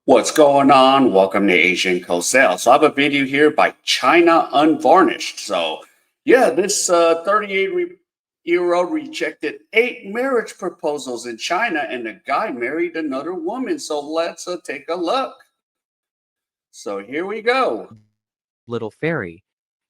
What's going on? Welcome to Asian Cosell. So I have a video here by China Unvarnished. So this 38-year-old rejected 8 marriage proposals in China, and the guy married another woman. So let's take a look. So here we go. Little fairy,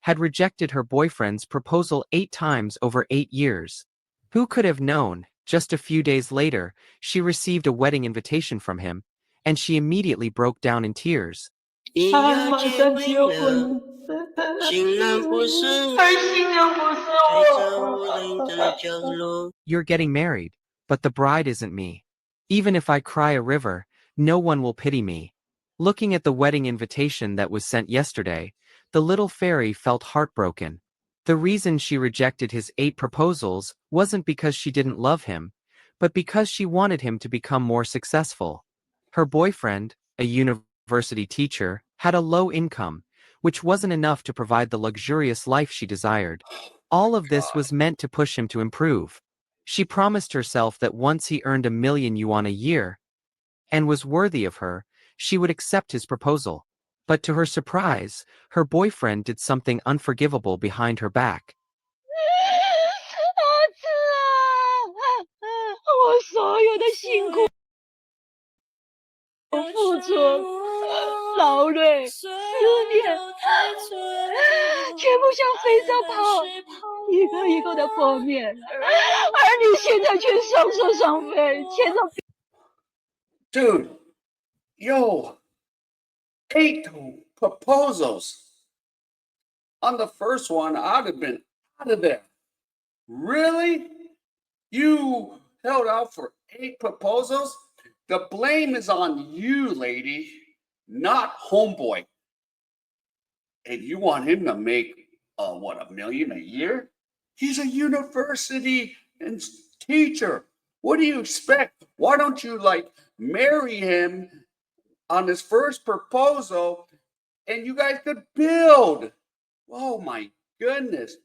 had rejected her boyfriend's proposal 8 times over 8 years. Who could have known? Just a few days later, she received a wedding invitation from him, and she immediately broke down in tears. 你要结婚了，新郎不是我，陪着我冷淡的角落。 You're getting married, but the bride isn't me. Even if I cry a river, no one will pity me. Looking at the wedding invitation that was sent yesterday, the little fairy felt heartbroken. The reason she rejected his 8 proposals wasn't because she didn't love him, but because she wanted him to become more successful. Her boyfriend, a university teacher, had a low income, which wasn't enough to provide the luxurious life she desired. All of this was meant to push him to improve. She promised herself that once he earned 1 million yuan a year and was worthy of her, she would accept his proposal. But to her surprise, her boyfriend did something unforgivable behind her back. 我所有的辛苦付出、劳累、思念，全部像飞沙炮，一个一个的破灭，而你现在却双手双飞，牵着。Dude, yo, 8 proposals. On the first one, I'd have been out of there. Really? You held out for 8 proposals? The blame is on you, lady, not homeboy. And you want him to make, what, 1 million a year? He's a university and teacher. What do you expect? Why don't you, marry him on his first proposal and you guys could build? Oh, my goodness.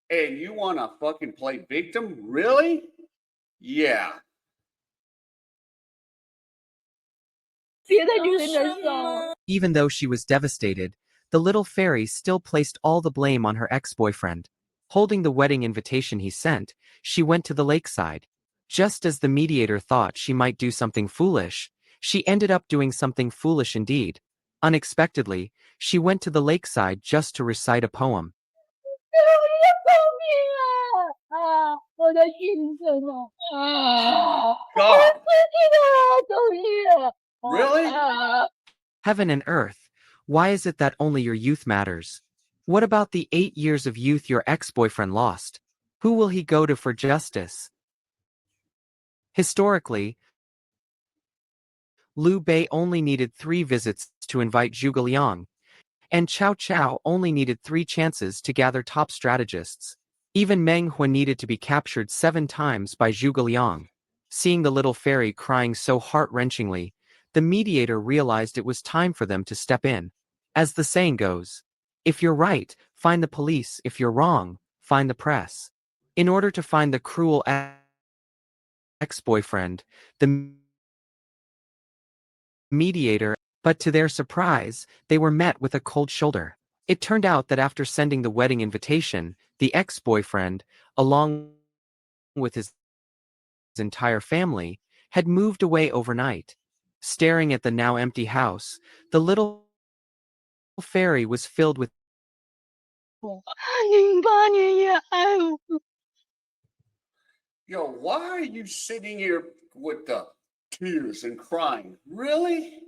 And you want to fucking play victim? Really? Yeah. 别在女人的手。 Even though she was devastated, the little fairy still placed all the blame on her ex-boyfriend. Holding the wedding invitation he sent, she went to the lakeside. Just as the mediator thought she might do something foolish, she ended up doing something foolish indeed. Unexpectedly, she went to the lakeside just to recite a poem. 我的精神啊！ God. 同意。 Really? Heaven and earth, why is it that only your youth matters? What about the 8 years of youth your ex-boyfriend lost? Who will he go to for justice? Historically, Liu Bei only needed 3 visits to invite Zhuge Liang, and Cao Cao only needed 3 chances to gather top strategists. Even Meng Huan needed to be captured 7 times by Zhuge Liang. Seeing the little fairy crying so heart-wrenchingly, the mediator realized it was time for them to step in. As the saying goes, if you're right, find the police. If you're wrong, find the press. In order to find the cruel ex-boyfriend, the mediator, but to their surprise, they were met with a cold shoulder. It turned out that after sending the wedding invitation, the ex-boyfriend, along with his entire family, had moved away overnight. Staring at the now empty house, the little fairy was filled with 08年也爱我。 Yo, why are you sitting here with the tears and crying? Really?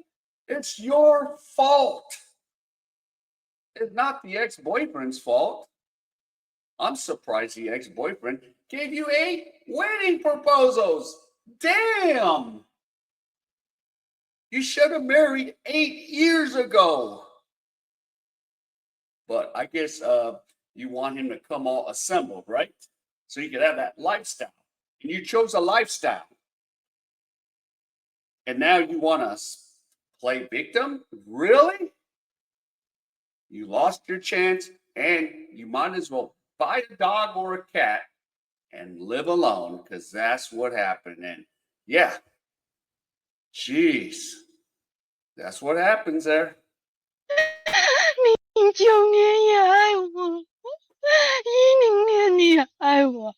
It's your fault. It's not the ex-boyfriend's fault. I'm surprised the ex-boyfriend gave you 8 wedding proposals. Damn! You should have married 8 years ago. But I guess you want him to come all assembled, right? So you could have that lifestyle. And you chose a lifestyle. And now you want to play victim? Really? You lost your chance, and you might as well buy a dog or a cat and live alone, because that's what happened. And yeah, jeez. That's what happens there. 09年也爱我，10年你也爱我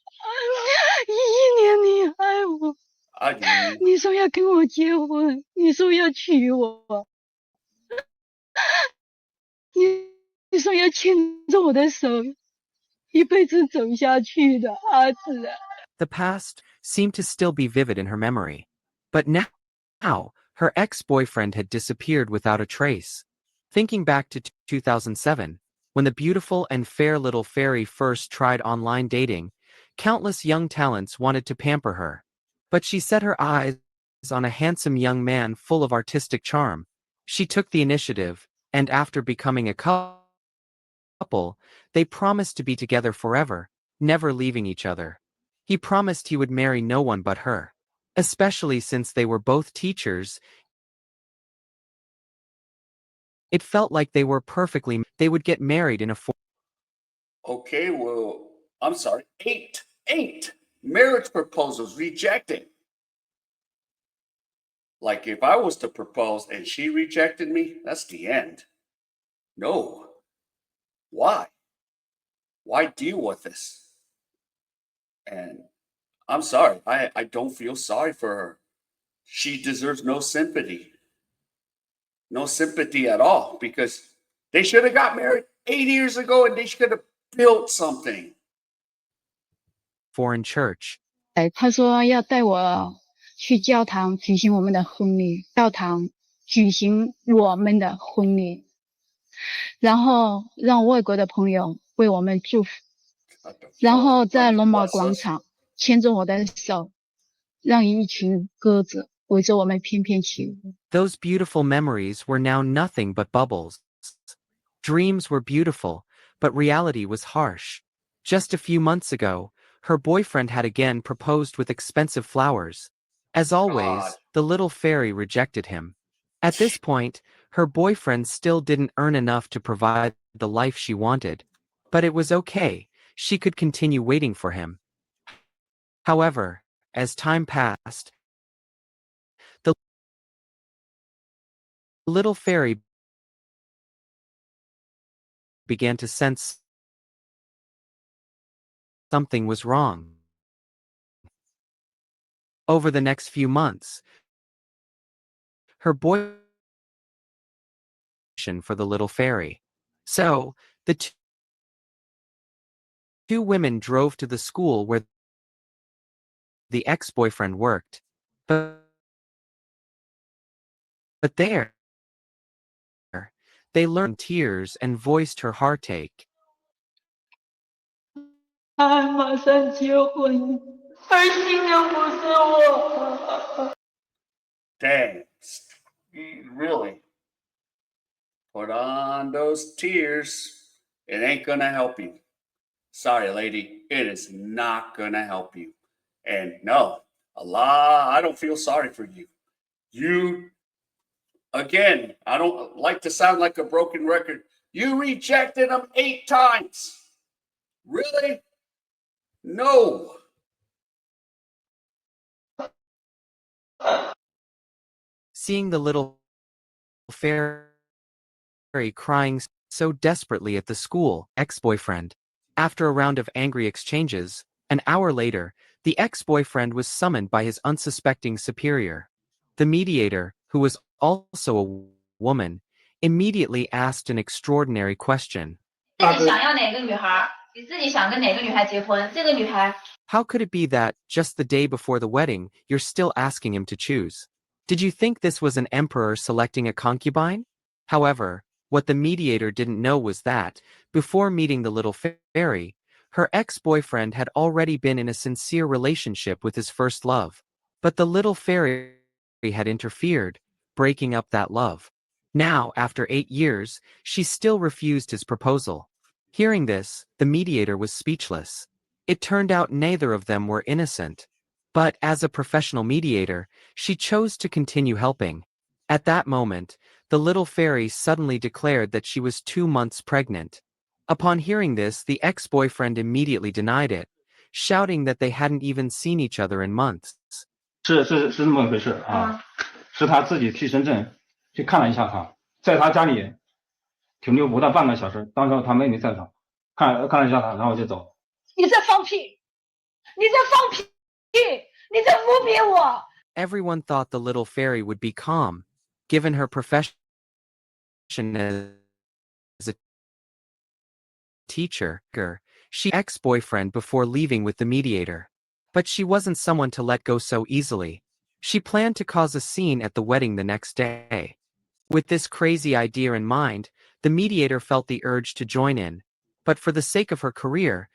，11年你也爱我。 I do. 你说要跟我结婚，你说要娶我，你说要牵着我的手，一辈子走下去的阿紫啊。 The past seemed to still be vivid in her memory. But now, her ex-boyfriend had disappeared without a trace. Thinking back to 2007, when the beautiful and fair little fairy first tried online dating, countless young talents wanted to pamper her. But she set her eyes on a handsome young man full of artistic charm. She took the initiative, and after becoming a couple, they promised to be together forever, never leaving each other. He promised he would marry no one but her. Especially since they were both teachers, it felt like they would get married in a Okay, well, I'm sorry. Eight marriage proposals rejected. Like if I was to propose and she rejected me, that's the end. No. Why? Why deal with this? And I'm sorry, I don't feel sorry for her. She deserves no sympathy. No sympathy at all because they should have got married 8 years ago and they should have built something. foreign church. 他说要带我去教堂举行我们的婚礼，教堂举行我们的婚礼，然后让外国的朋友为我们祝福，然后在罗马广场牵着我的手，让一群鸽子围着我们翩翩起舞。 Those beautiful memories were now nothing but bubbles. Dreams were beautiful, but reality was harsh. Just a few months ago, her boyfriend had again proposed with expensive flowers. As always, God. the little fairy rejected him. At this point, her boyfriend still didn't earn enough to provide the life she wanted. But it was okay, she could continue waiting for him. However, as time passed, the little fairy began to sense something was wrong. Over the next few months, her boyfriend for the little fairy. So, the two women drove to the school where the ex-boyfriend worked. But there, they learned tears and voiced her heartache. 他马上结婚，而新娘不是我。 Dang. Really? Put on those tears. It ain't gonna help you. Sorry, lady. It is not gonna help you. And no, Allah, I don't feel sorry for you. You, again, I don't like to sound like a broken record. You rejected him 8 times. Really? No. Seeing the little fairy crying so desperately at the school ex-boyfriend. After a round of angry exchanges, an hour later, the ex-boyfriend was summoned by his unsuspecting superior. The mediator, who was also a woman, immediately asked an extraordinary question. How could it be that, just the day before the wedding, you're still asking him to choose? Did you think this was an emperor selecting a concubine? However, what the mediator didn't know was that, before meeting the little fairy, her ex-boyfriend had already been in a sincere relationship with his first love. But the little fairy had interfered, breaking up that love. Now, after 8 years, she still refused his proposal. Hearing this, the mediator was speechless. It turned out neither of them were innocent. But as a professional mediator, she chose to continue helping. At that moment, the little fairy suddenly declared that she was 2 months pregnant. Upon hearing this, the ex-boyfriend immediately denied it, shouting that they hadn't even seen each other in months. 是这么回事啊，是他自己替身证去看了一下他，在他家里停留不到半个小时，当时他妹妹在场，看了一下他，然后就走。你在放屁！你在放屁！你在污蔑我！ Everyone thought the little fairy would be calm, given her profession as a teacher. She ex-boyfriend before leaving with the mediator. But she wasn't someone to let go so easily. She planned to cause a scene at the wedding the next day. With this crazy idea in mind, the mediator felt the urge to join in. But for the sake of her career,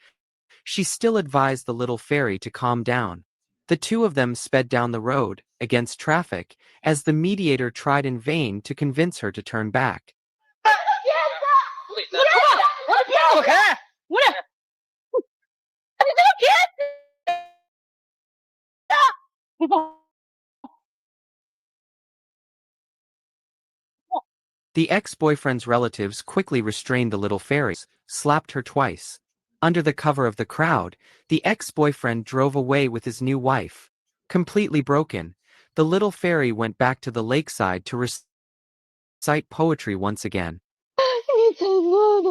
she still advised the little fairy to calm down. The two of them sped down the road, against traffic, as the mediator tried in vain to convince her to turn back. 我的骗子！开！我的，你这个骗子！ The ex-boyfriend's relatives quickly restrained the little fairy, slapped her twice. Under the cover of the crowd, the ex-boyfriend drove away with his new wife. Completely broken, the little fairy went back to the lakeside to recite poetry once again. 你承诺的，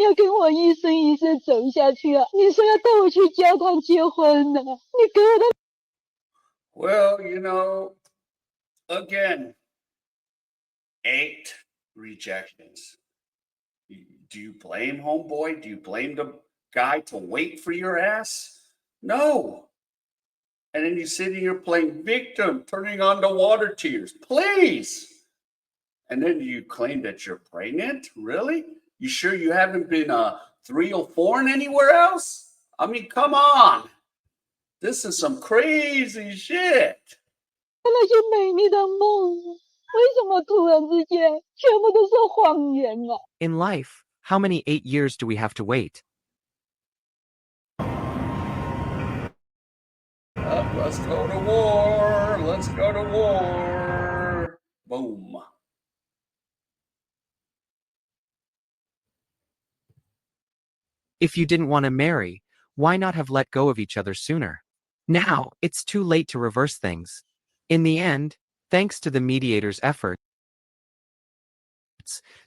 要跟我一生一世走下去啊！你说要带我去教堂结婚呢，你给我的。Well, you know, again, 8 rejections. Do you blame homeboy? Do you blame the guy to wait for your ass? No. And then you sit here playing victim, turning on the water tears. Please. And then you claim that you're pregnant? Really? You sure you haven't been 3 or 4 anywhere else? I mean, come on. This is some crazy shit. 那些美丽的梦，为什么突然之间全部都是谎言啊？ In life, how many 8 years do we have to wait? Let's go to war. Let's go to war. Boom. If you didn't want to marry, why not have let go of each other sooner? Now, it's too late to reverse things. In the end, thanks to the mediator's efforts,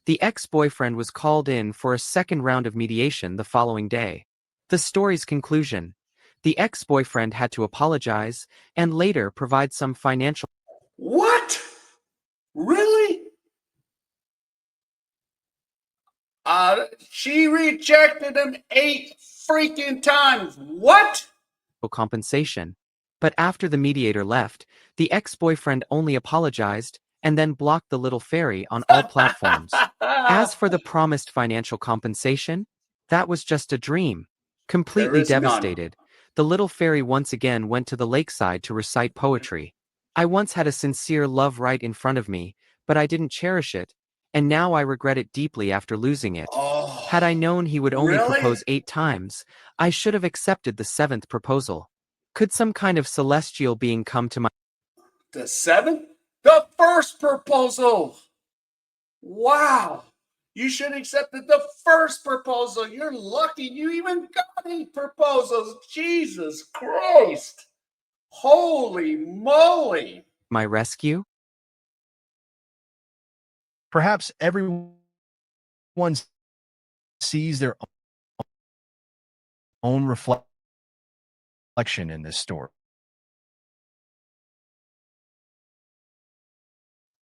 the ex-boyfriend was called in for a second round of mediation the following day. The story's conclusion: the ex-boyfriend had to apologize and later provide some financial. What? Really? She rejected him 8 freaking times. What? compensation. But after the mediator left, the ex-boyfriend only apologized and then blocked the little fairy on all platforms. As for the promised financial compensation, that was just a dream. Completely is none. devastated, the little fairy once again went to the lakeside to recite poetry. I once had a sincere love right in front of me, but I didn't cherish it, and now I regret it deeply after losing it. Oh, Had I known he would only really? propose 8 times, I should have accepted the 7th proposal. Could some kind of celestial being come to my... The 7th? The first proposal. Wow. You should have accepted the first proposal. You're lucky you even got 8 proposals. Jesus Christ. Holy moly. my rescue? Perhaps everyone sees their own reflection in this story.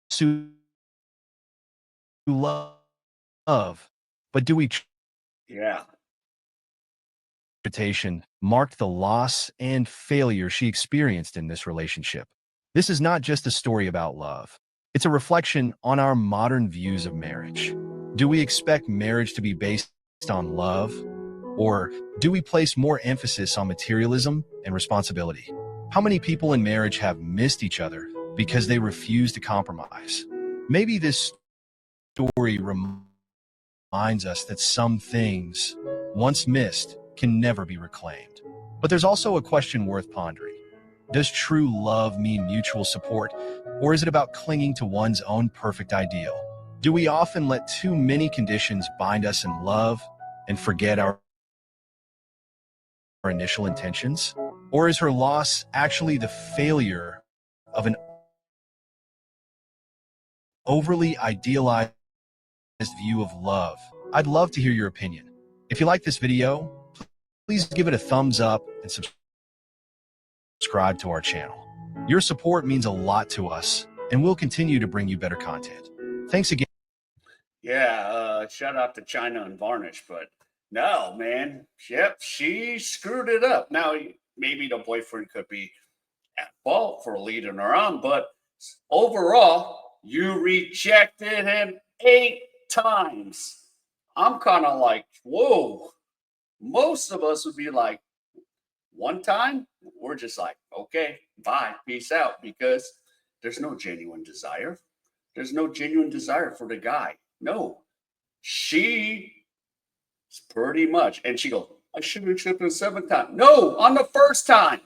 Pursue love, but do we Yeah. reputation marked the loss and failure she experienced in this relationship? This is not just a story about love. It's a reflection on our modern views of marriage. Do we expect marriage to be based on love? Or do we place more emphasis on materialism and responsibility? How many people in marriage have missed each other because they refuse to compromise? Maybe this story reminds us that some things, once missed, can never be reclaimed. But there's also a question worth pondering. Does true love mean mutual support, or is it about clinging to one's own perfect ideal? Do we often let too many conditions bind us in love and forget our initial intentions? Or is her loss actually the failure of an overly idealized view of love? I'd love to hear your opinion. If you like this video, please give it a thumbs up and subscribe to our channel. Your support means a lot to us, and we'll continue to bring you better content. Thanks again. Yeah, shout out to China Unvarnished, but no, man. Yep, she screwed it up. Now, maybe the boyfriend could be at fault for leading her on, but overall, you rejected him 8 times. I'm kind of like, whoa. Most of us would be like, one time, we're just like, okay, bye, peace out, because there's no genuine desire. There's no genuine desire for the guy. No, she pretty much, and she goes, I should have accepted the 7th time. No, on the first time.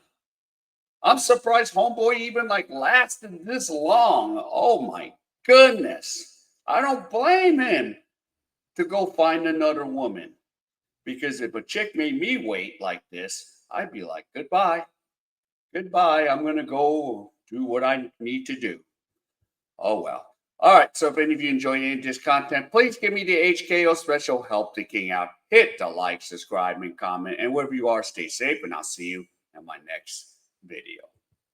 I'm surprised homeboy even like lasted this long. Oh my goodness. I don't blame him to go find another woman. Because if a chick made me wait like this, I'd be like, goodbye. Goodbye. I'm going to go do what I need to do. Oh, well. All right. So if any of you enjoy any of this content, please give me the HKO special help to King out. Hit the like, subscribe, and comment. And wherever you are, stay safe. And I'll see you in my next video.